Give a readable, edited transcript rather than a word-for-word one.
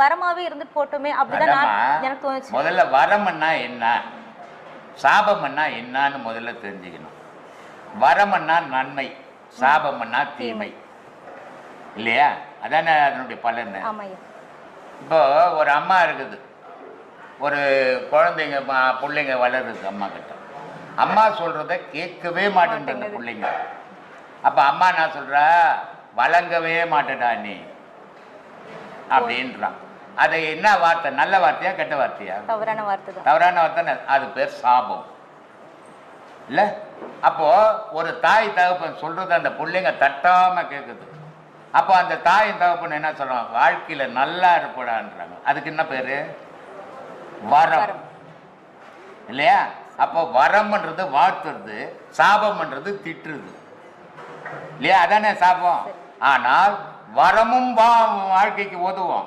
வரமாவே இருந்து போட்டுமே அப்படிதான் எனக்கு தோணுச்சு. முதல்ல வரம்னா என்ன, சாபம்னா என்னன்னு முதல்ல தெரிஞ்சுக்கணும். வரம்னா நன்மை, சாபம்னா தீமை இல்லையா? அதானே அதனுடைய பலன். இப்போ ஒரு அம்மா இருக்குது, ஒரு குழந்தைங்க பிள்ளைங்க வளருது அம்மா கிட்ட. அம்மா சொல்றத கேட்கவே மாட்டேங்குது அந்த பிள்ளைங்க. அப்ப அம்மா என்ன சொல்றா, வழங்கவே மாட்டேடா நீ அப்படின்றான். அது என்ன வார்த்தை, நல்ல வார்த்தையா கெட்ட வார்த்தையா? தவறான வார்த்தை. தவறான வார்த்தை. அது பேர் சாபம் இல்ல. அப்போ ஒரு தாய் தகப்பன் சொல்றது அந்த பிள்ளைங்க தட்டாம கேட்குது. அப்போ அந்த தாயின் தகப்பன் என்ன சொல்றாங்க, வாழ்க்கையில நல்லா இருப்படான்றாங்க. அதுக்கு என்ன பேரு? வரம் இல்லையா? அப்போ வரம்ன்றது வாழ்த்துறது, சாபம்ன்றது திட்டுறது இல்லையா? அதானே சாபம். ஆனால் வரமும் வாழ்க்கைக்கு உதவும்.